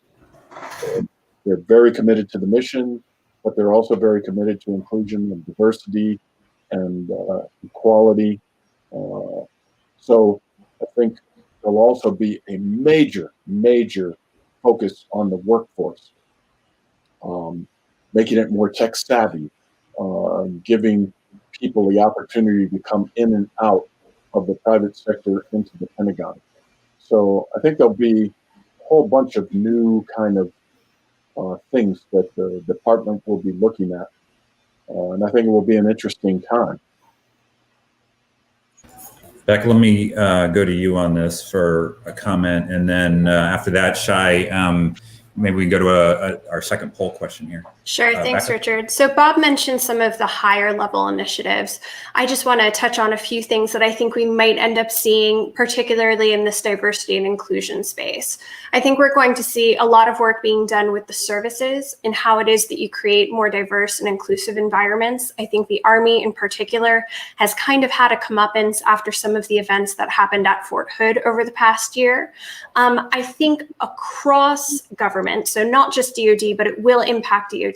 F: They're very committed to the mission, but they're also very committed to inclusion and diversity and equality. So I think there'll also be a major focus on the workforce, making it more tech savvy, giving people the opportunity to come in and out of the private sector into the Pentagon. So I think there'll be a whole bunch of new kind of things that the department will be looking at. And I think it will be an interesting time.
A: Becca, let me go to you on this for a comment. And then after that, Shai, maybe we can go to our second poll question here.
B: Sure. Thanks,
A: Becca?
B: Richard. So Bob mentioned some of the higher level initiatives. I just want to touch on a few things that I think we might end up seeing, particularly in this diversity and inclusion space. I think we're going to see a lot of work being done with the services and how it is that you create more diverse and inclusive environments. I think the Army in particular has kind of had a comeuppance after some of the events that happened at Fort Hood over the past year. I think across government, so not just DoD, but it will impact DoD.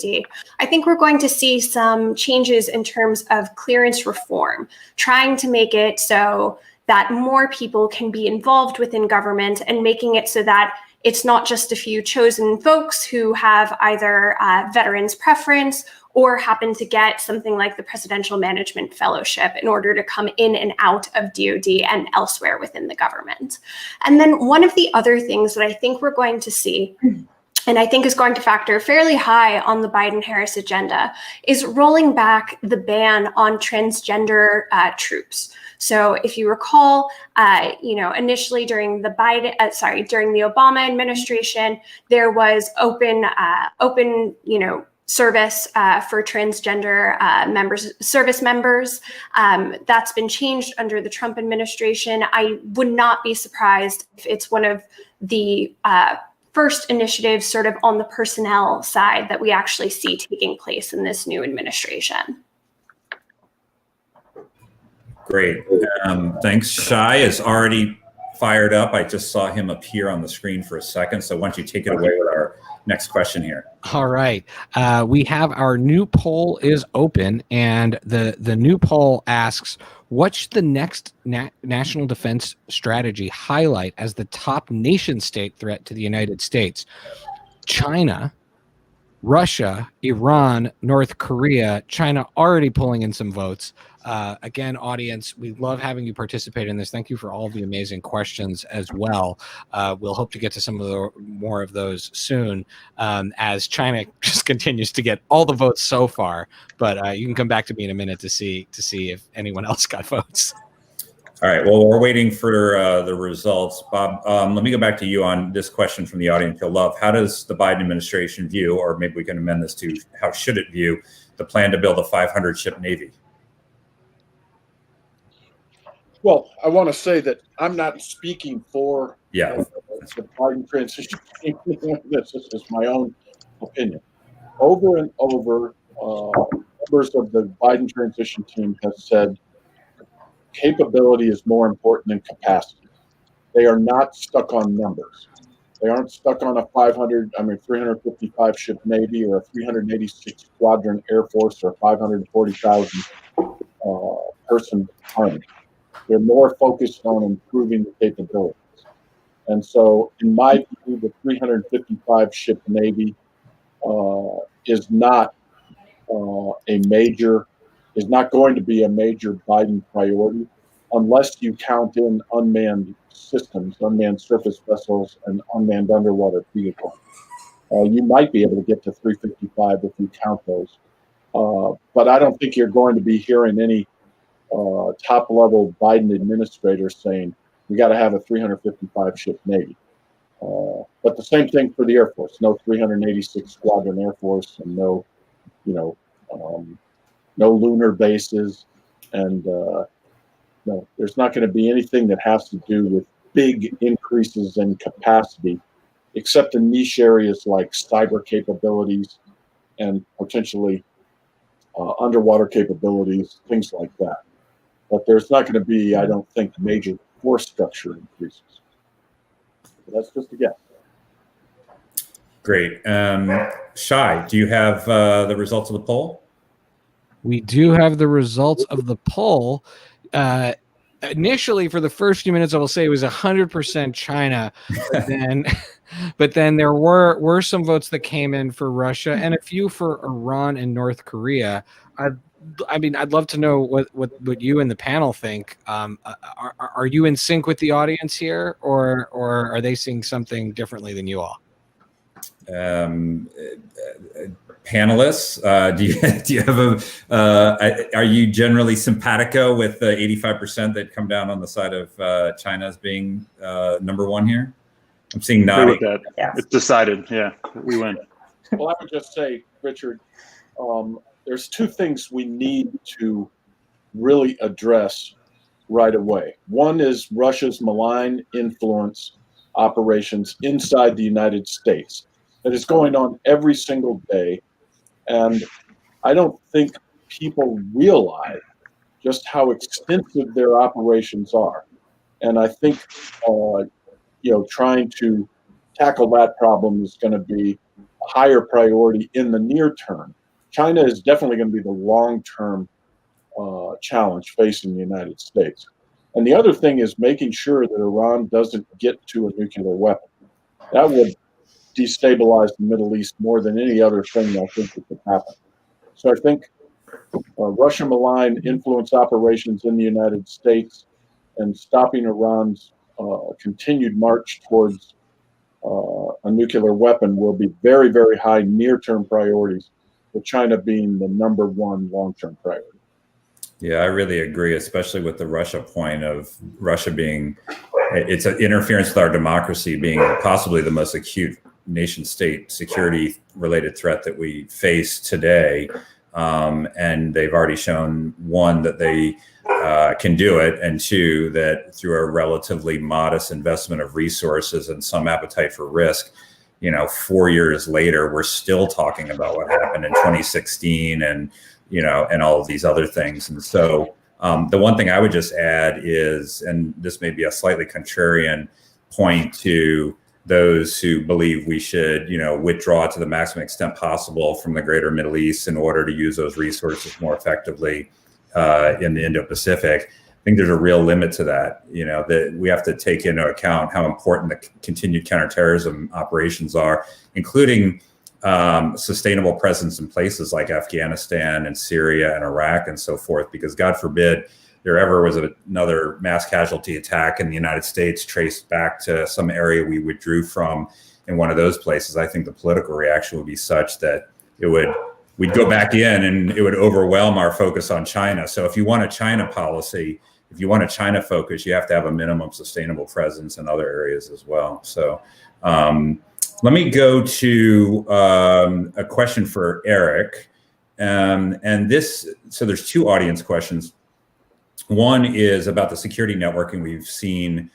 B: I think we're going to see some changes in terms of clearance reform, trying to make it so that more people can be involved within government and making it so that it's not just a few chosen folks who have either veterans preference or happen to get something like the Presidential Management Fellowship in order to come in and out of DoD and elsewhere within the government. And then one of the other things that I think we're going to see, and I think is going to factor fairly high on the Biden-Harris agenda, is rolling back the ban on transgender troops. So if you recall, initially during the during the Obama administration, there was open service for transgender service members. That's been changed under the Trump administration. I would not be surprised if it's one of the first initiatives sort of on the personnel side that we actually see taking place in this new administration.
A: Great. Thanks. Shai is already fired up. I just saw him appear on the screen for a second. So why don't you take it away with our next question here?
E: All right. We have our new poll is open, and the new poll asks, what should the next national defense strategy highlight as the top nation state threat to the United States? China, Russia, Iran, North Korea. China already pulling in some votes. Again, audience, we love having you participate in this. Thank you for all of the amazing questions as well. We'll hope to get to some of the more of those soon, as China just continues to get all the votes so far. But you can come back to me in a minute to see if anyone else got votes.
A: All right. Well, we're waiting for the results. Bob, let me go back to you on this question from the audience. You'll love. How does the Biden administration view, or maybe we can amend this to how should it view, the plan to build a 500-ship Navy?
F: Well, I want to say that I'm not speaking for the Biden transition. This is my own opinion. Over and over, members of the Biden transition team have said capability is more important than capacity. They are not stuck on numbers. They aren't stuck on a 355 ship Navy or a 386 squadron Air Force or 540,000 person Army. They're more focused on improving the capabilities. And so, in my view, the 355 ship Navy is not going to be a major Biden priority unless you count in unmanned systems, unmanned surface vessels, and unmanned underwater vehicles. You might be able to get to 355 if you count those. But I don't think you're going to be hearing any top-level Biden administrators saying, we got to have a 355 ship Navy. But the same thing for the Air Force. No 386 Squadron Air Force, and no lunar bases, and no, there's not going to be anything that has to do with big increases in capacity, except in niche areas like cyber capabilities and potentially underwater capabilities, things like that. But there's not going to be, I don't think, major force structure increases. But that's just a guess.
A: Great. Shai, do you have the results of the poll?
E: We do have the results of the poll. Initially, for the first few minutes, I will say it was 100% China, but then there were some votes that came in for Russia and a few for Iran and North Korea. I'd love to know what you and the panel think. Are you in sync with the audience here, or are they seeing something differently than you all?
A: Panelists, do you have are you generally simpatico with the 85% that come down on the side of China as being number one here? I'm seeing nodding.
C: Yeah. It's decided. Yeah, we win.
F: Well, I would just say Richard, there's two things we need to really address right away. One is Russia's malign influence operations inside the United States that is going on every single day. And I don't think people realize just how extensive their operations are. And I think, trying to tackle that problem is going to be a higher priority in the near term. China is definitely going to be the long-term challenge facing the United States. And the other thing is making sure that Iran doesn't get to a nuclear weapon. That would destabilize the Middle East more than any other thing I think that could happen. So I think Russia malign influence operations in the United States and stopping Iran's continued march towards a nuclear weapon will be very, very high near-term priorities, with China being the number one long-term priority.
A: Yeah, I really agree, especially with the Russia point of Russia being, it's an interference with our democracy being possibly the most acute nation state security related threat that we face today. And they've already shown, one, that they can do it, and two, that through a relatively modest investment of resources and some appetite for risk, 4 years later, we're still talking about what happened in 2016 and all of these other things. And so the one thing I would just add is, and this may be a slightly contrarian point to those who believe we should, withdraw to the maximum extent possible from the greater Middle East in order to use those resources more effectively in the Indo-Pacific. I think there's a real limit to that, that we have to take into account how important the continued counterterrorism operations are, including sustainable presence in places like Afghanistan and Syria and Iraq and so forth, because God forbid there ever was another mass casualty attack in the United States traced back to some area we withdrew from in one of those places. I think the political reaction would be such that we'd go back in and it would overwhelm our focus on China. So if you want a China policy, if you want a China focus, you have to have a minimum sustainable presence in other areas as well. So let me go to a question for Eric. So there's two audience questions. One is about the security networking we've seen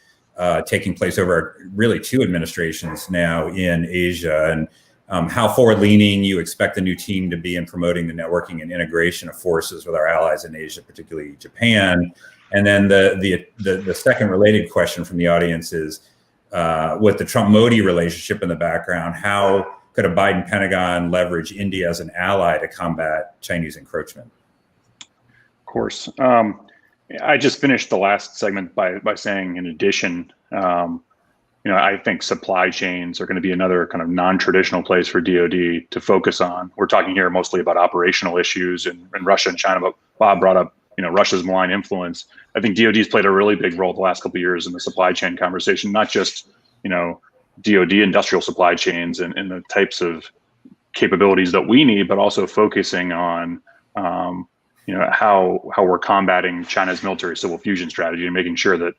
A: taking place over really two administrations now in Asia, and how forward-leaning you expect the new team to be in promoting the networking and integration of forces with our allies in Asia, particularly Japan. And then the second related question from the audience is, with the Trump-Modi relationship in the background, how could a Biden Pentagon leverage India as an ally to combat Chinese encroachment?
C: Of course. I just finished the last segment by saying, in addition, I think supply chains are going to be another kind of non-traditional place for DoD to focus on. We're talking here mostly about operational issues in Russia and China, but Bob brought up, Russia's malign influence. I think DoD's played a really big role the last couple of years in the supply chain conversation, not just, DoD industrial supply chains and the types of capabilities that we need, but also focusing on, how we're combating China's military civil fusion strategy and making sure that,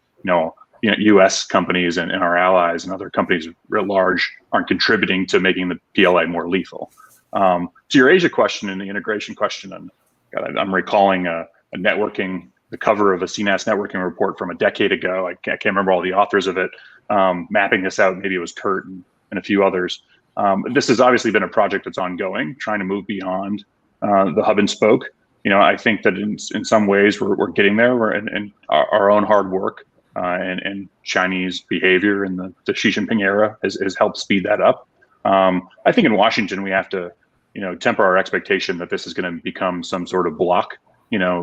C: U.S. companies and our allies and other companies writ large aren't contributing to making the PLA more lethal. To your Asia question and the integration question, I'm recalling the cover of a CNAS networking report from a decade ago. I can't remember all the authors of it, mapping this out. Maybe it was Kurt and a few others. This has obviously been a project that's ongoing, trying to move beyond the hub and spoke. I think that in some ways we're getting there, and our own hard work and Chinese behavior in the Xi Jinping era has helped speed that up. I think in Washington we have to, temper our expectation that this is going to become some sort of block.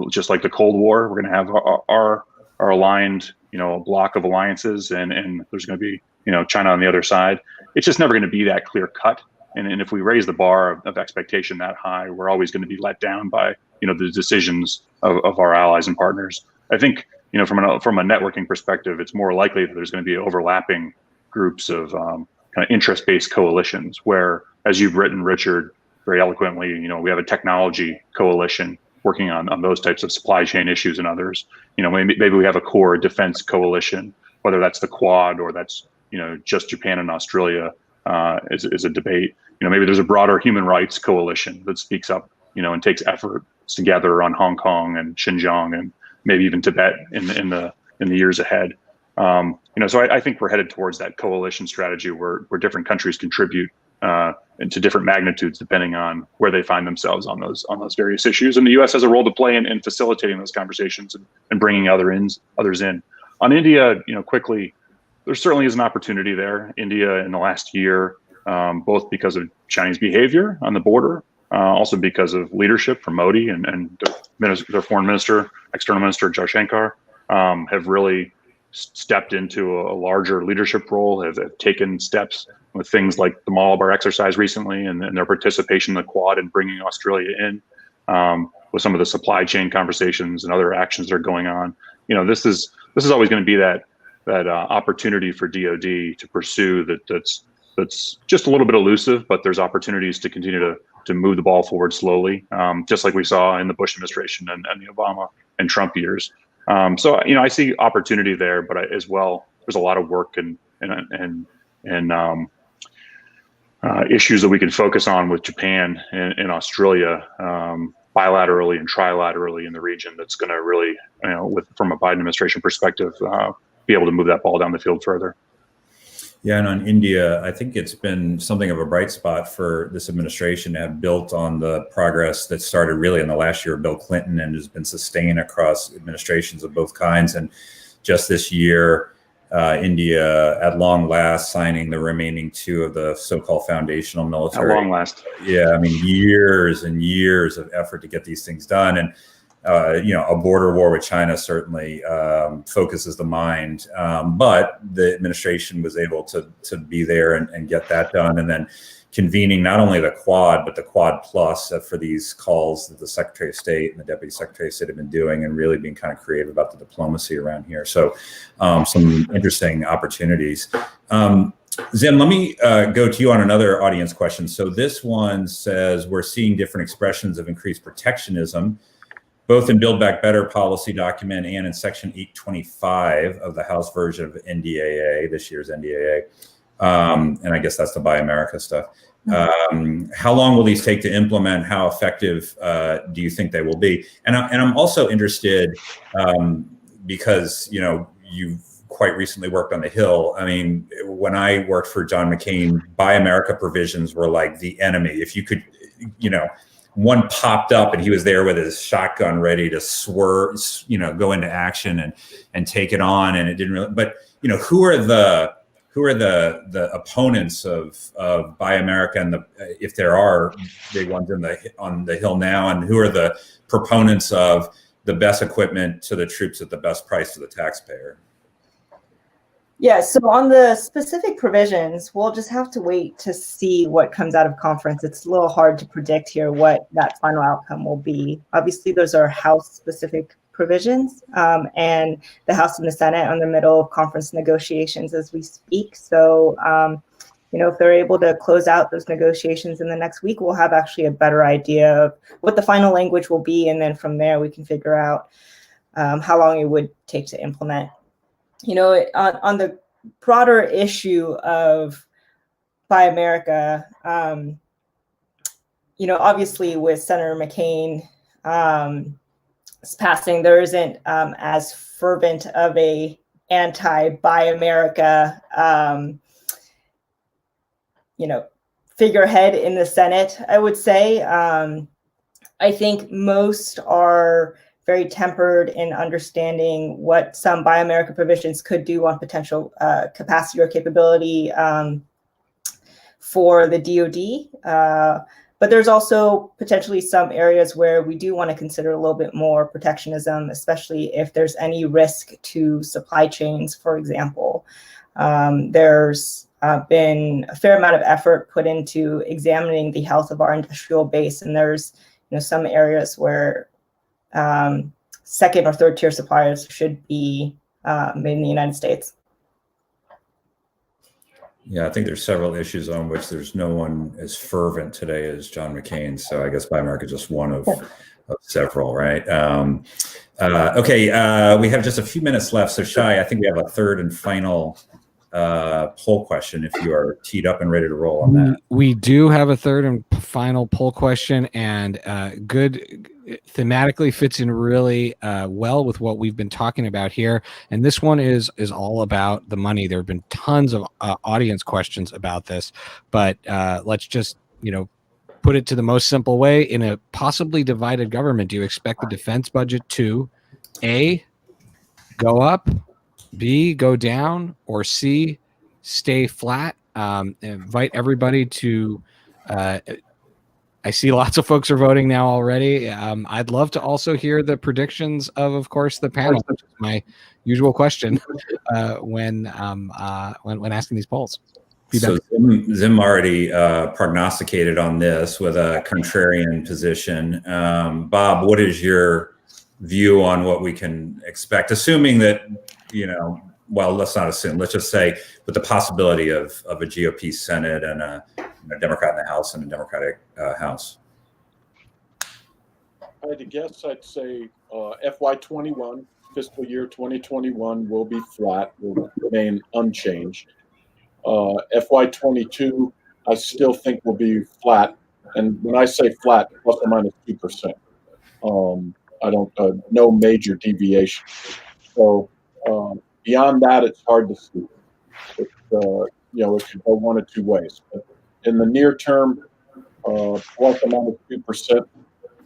C: Just like the Cold War, we're going to have our aligned, block of alliances, and there's going to be, China on the other side. It's just never going to be that clear cut. And if we raise the bar of expectation that high, we're always going to be let down by, the decisions of our allies and partners. I think, from a networking perspective, it's more likely that there's going to be overlapping groups of kind of interest-based coalitions where, as you've written, Richard, very eloquently, we have a technology coalition working on those types of supply chain issues and others. Maybe we have a core defense coalition, whether that's the Quad or that's, just Japan and Australia is a debate. maybe there's a broader human rights coalition that speaks up, and takes efforts together on Hong Kong and Xinjiang and maybe even Tibet in the years ahead. So I think we're headed towards that coalition strategy where different countries contribute to different magnitudes depending on where they find themselves on those various issues. And the U.S. has a role to play in facilitating those conversations and bringing others in. On India, quickly, there certainly is an opportunity there. India in the last year, both because of Chinese behavior on the border, also because of leadership from Modi and their foreign minister, external minister, Jaishankar, have really stepped into a larger leadership role, have taken steps with things like the Malabar exercise recently and their participation in the Quad and bringing Australia in, with some of the supply chain conversations and other actions that are going on. This is always going to be that opportunity for DoD to pursue that's just a little bit elusive, but there's opportunities to continue to move the ball forward slowly, just like we saw in the Bush administration and the Obama and Trump years. So I see opportunity there, but as well, there's a lot of work and issues that we can focus on with Japan and Australia, bilaterally and trilaterally in the region. That's going to really, from a Biden administration perspective, be able to move that ball down the field further.
A: Yeah, and on India, I think it's been something of a bright spot for this administration to have built on the progress that started really in the last year of Bill Clinton and has been sustained across administrations of both kinds. And just this year, India, at long last, signing the remaining 2 of the so-called foundational military.
C: At long last.
A: Yeah, I mean, years and years of effort to get these things done. And a border war with China certainly focuses the mind, but the administration was able to be there and get that done, and then convening not only the Quad but the Quad Plus for these calls that the Secretary of State and the Deputy Secretary of State have been doing, and really being kind of creative about the diplomacy around here. So some interesting opportunities. Zim, let me go to you on another audience question. So this one says, we're seeing different expressions of increased protectionism, both in Build Back Better policy document and in Section 825 of the House version of NDAA, this year's NDAA. And I guess that's the Buy America stuff. How long will these take to implement? How effective do you think they will be? And I'm also interested because, you've quite recently worked on the Hill. I mean, when I worked for John McCain, Buy America provisions were like the enemy. If you could, one popped up and he was there with his shotgun ready to swerve, go into action and take it on. And it didn't really, but who are the opponents of Buy America, and if there are big ones on the Hill now, and who are the proponents of the best equipment to the troops at the best price to the taxpayer?
D: Yeah, so on the specific provisions, we'll just have to wait to see what comes out of conference. It's a little hard to predict here what that final outcome will be. Obviously, those are House-specific provisions, and the House and the Senate are in the middle of conference negotiations as we speak. So, if they're able to close out those negotiations in the next week, we'll have actually a better idea of what the final language will be, and then from there we can figure out how long it would take to implement. On the broader issue of Buy America, obviously with Senator McCain passing, there isn't as fervent of a anti-Buy America, figurehead in the Senate, I would say. I think most are very tempered in understanding what some Buy America provisions could do on potential capacity or capability for the DoD. But there's also potentially some areas where we do want to consider a little bit more protectionism, especially if there's any risk to supply chains, for example. There's been a fair amount of effort put into examining the health of our industrial base, and there's some areas where second or third tier suppliers should be made in the United States.
A: Yeah, I think there's several issues on which there's no one as fervent today as John McCain. So I guess Buy America is just one of several, right? Okay, we have just a few minutes left. So Shai, I think we have a third and final poll question if you are teed up and ready to roll on that.
E: We do have a third and final poll question, and good thematically fits in really well with what we've been talking about here. And this one is all about the money. There have been tons of audience questions about this, but let's just, put it to the most simple way. In a possibly divided government, do you expect the defense budget to A, go up, B, go down, or C, stay flat? Invite everybody to, I see lots of folks are voting now already. I'd love to also hear the predictions of course, the panel, which is my usual question when asking these polls.
A: So Zim already prognosticated on this with a contrarian position. Bob, what is your view on what we can expect, assuming that, well, let's not assume, let's just say with the possibility of a GOP Senate and a Democrat in the House and a Democratic House?
F: I had to guess, I'd say FY21, fiscal year 2021 will be flat, will remain unchanged. FY22, I still think will be flat. And when I say flat, plus or minus 2%. I don't, no major deviation. So beyond that, it's hard to see. It could go one of two ways. But in the near term, plus or minus 2%.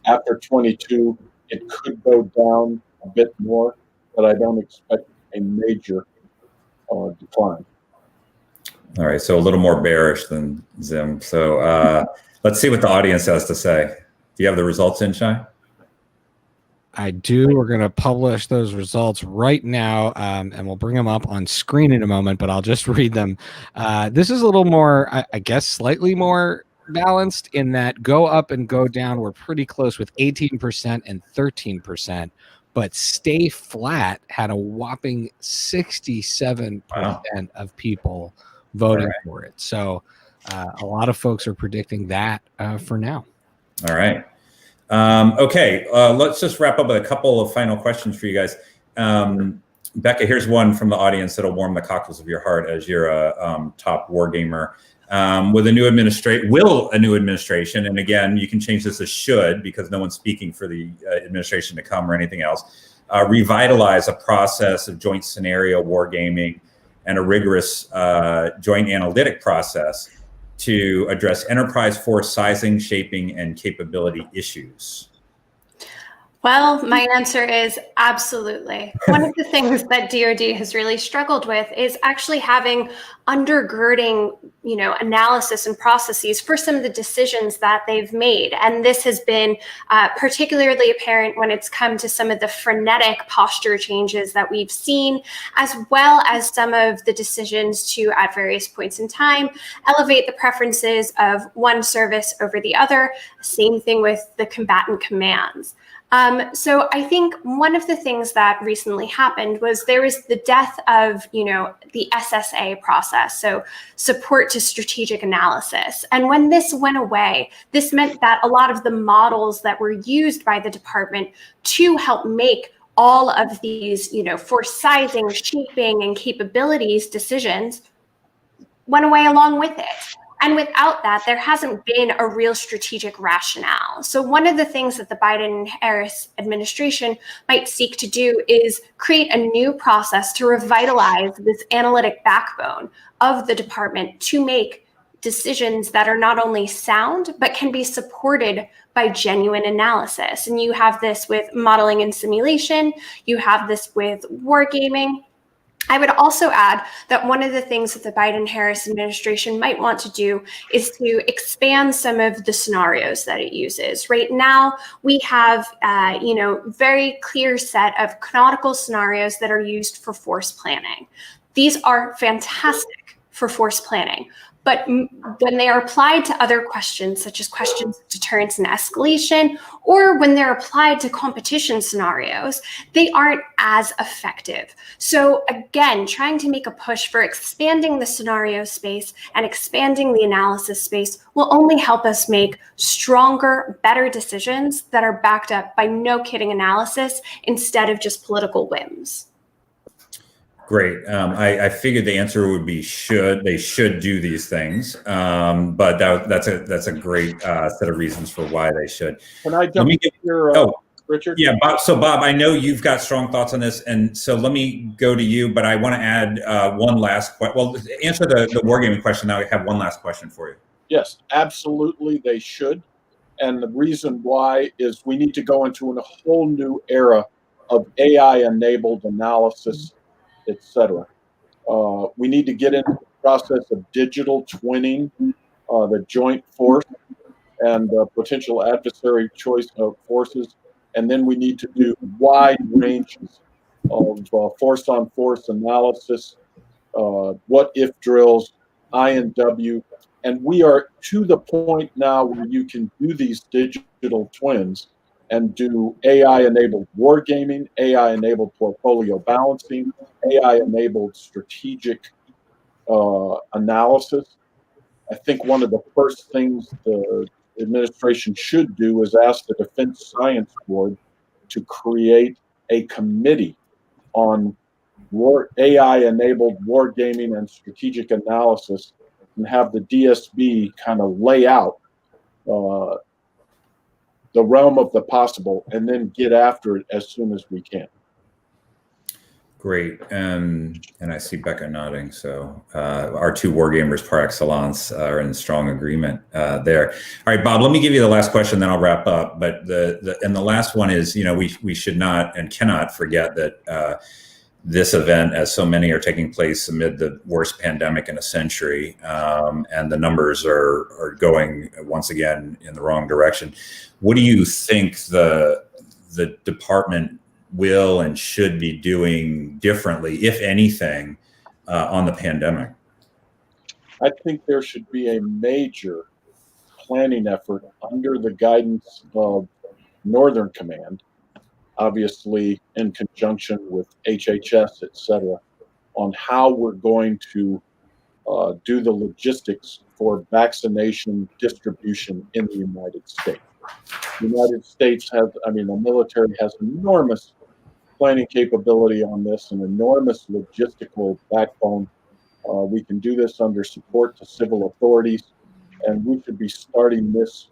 F: After 22, it could go down a bit more, but I don't expect a major decline.
A: All right, so a little more bearish than Zim. So let's see what the audience has to say. Do you have the results in, Shai?
E: I do. We're going to publish those results right now, and we'll bring them up on screen in a moment, but I'll just read them. This is a little more, I guess, slightly more balanced in that go up and go down were pretty close with 18% and 13%, but stay flat had a whopping 67% of people voting for it. So a lot of folks are predicting that for now.
A: All right. Okay, let's just wrap up with a couple of final questions for you guys. Becca, here's one from the audience that'll warm the cockles of your heart as you're a top war gamer. With a new administration, and again, you can change this to should because no one's speaking for the administration to come or anything else, revitalize a process of joint scenario wargaming and a rigorous joint analytic process to address enterprise force sizing, shaping, and capability issues?
B: Well, my answer is absolutely. One of the things that DoD has really struggled with is actually having undergirding, analysis and processes for some of the decisions that they've made. And this has been particularly apparent when it's come to some of the frenetic posture changes that we've seen, as well as some of the decisions to, at various points in time, elevate the preferences of one service over the other. Same thing with the combatant commands. So I think one of the things that recently happened was there was the death of, the SSA process, so support to strategic analysis. And when this went away, this meant that a lot of the models that were used by the department to help make all of these, force sizing, shaping, and capabilities decisions went away along with it. And without that, there hasn't been a real strategic rationale. So one of the things that the Biden-Harris administration might seek to do is create a new process to revitalize this analytic backbone of the department to make decisions that are not only sound, but can be supported by genuine analysis. And you have this with modeling and simulation. You have this with wargaming. I would also add that one of the things that the Biden-Harris administration might want to do is to expand some of the scenarios that it uses. Right now, we have, very clear set of canonical scenarios that are used for force planning. These are fantastic for force planning. But when they are applied to other questions, such as questions of deterrence and escalation, or when they're applied to competition scenarios, they aren't as effective. So again, trying to make a push for expanding the scenario space and expanding the analysis space will only help us make stronger, better decisions that are backed up by no kidding analysis instead of just political whims.
A: Great. I figured the answer would be should. They should do these things, but that's a great set of reasons for why they should.
F: Can I jump in here, Richard?
A: Yeah, Bob. So Bob, I know you've got strong thoughts on this, and so let me go to you. But I want to add one last question. Well, answer the wargaming question. Now I have one last question for you.
F: Yes, absolutely, they should. And the reason why is we need to go into a whole new era of AI-enabled analysis, etc. We need to get into the process of digital twinning the joint force and potential adversary choice of forces. And then we need to do wide ranges of force-on-force analysis, what-if drills, I&W. And we are to the point now where you can do these digital twins and do AI-enabled wargaming, AI-enabled portfolio balancing, AI-enabled strategic analysis. I think one of the first things the administration should do is ask the Defense Science Board to create a committee on AI-enabled wargaming and strategic analysis, and have the DSB kind of lay out the realm of the possible and then get after it as soon as we can.
A: Great. And I see Becca nodding. So our two wargamers par excellence are in strong agreement there. All right, Bob, let me give you the last question, then I'll wrap up. But the last one is, we should not and cannot forget that this event, as so many are taking place amid the worst pandemic in a century, and the numbers are going once again in the wrong direction. What do you think the department will and should be doing differently, if anything, on the pandemic?
F: I think there should be a major planning effort under the guidance of Northern Command, obviously in conjunction with HHS, et cetera, on how we're going to do the logistics for vaccination distribution in the United States. The United States has, the military has enormous planning capability on this, an enormous logistical backbone. We can do this under support to civil authorities, and we should be starting this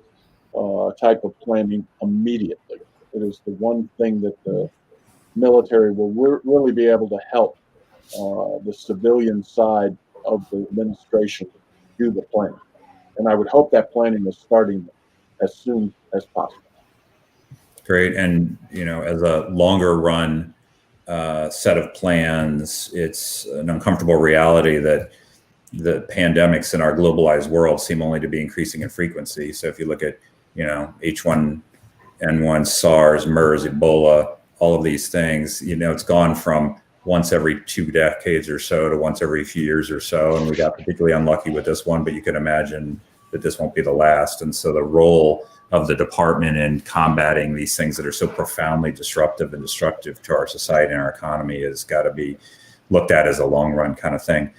F: type of planning immediately. It is the one thing that the military will really be able to help the civilian side of the administration do the planning. And I would hope that planning is starting as soon as possible.
A: Great. And, as a longer run set of plans, it's an uncomfortable reality that the pandemics in our globalized world seem only to be increasing in frequency. So if you look at, H1N1, SARS, MERS, Ebola, all of these things, it's gone from once every 2 decades or so to once every few years or so. And we got particularly unlucky with this one, but you can imagine that this won't be the last. And so the role of the department in combating these things that are so profoundly disruptive and destructive to our society and our economy has got to be looked at as a long run kind of thing.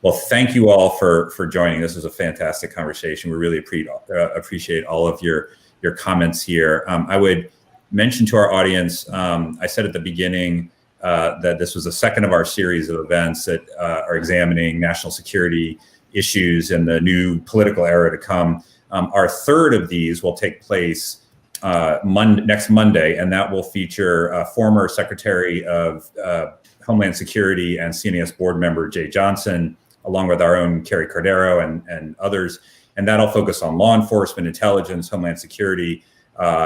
A: Well, thank you all for joining. This was a fantastic conversation. We really appreciate all of your comments here. I would mention to our audience, I said at the beginning that this was the second of our series of events that are examining national security issues in the new political era to come. Our third of these will take place next Monday, and that will feature former Secretary of Homeland Security and CNAS board member Jay Johnson, along with our own Kerry Cordero and others. And that'll focus on law enforcement, intelligence, Homeland Security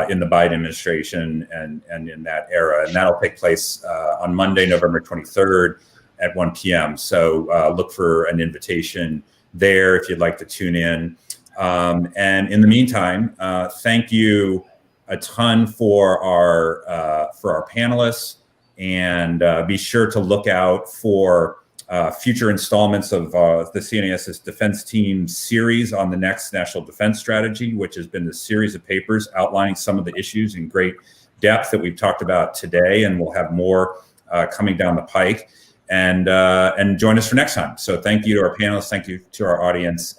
A: in the Biden administration and in that era. And that'll take place on Monday, November 23rd at 1 p.m. So look for an invitation there if you'd like to tune in. And in the meantime, thank you a ton for our panelists, and be sure to look out for future installments of the CNAS Defense Team series on the next National Defense Strategy, which has been the series of papers outlining some of the issues in great depth that we've talked about today, and we'll have more coming down the pike. And join us for next time. So thank you to our panelists, thank you to our audience.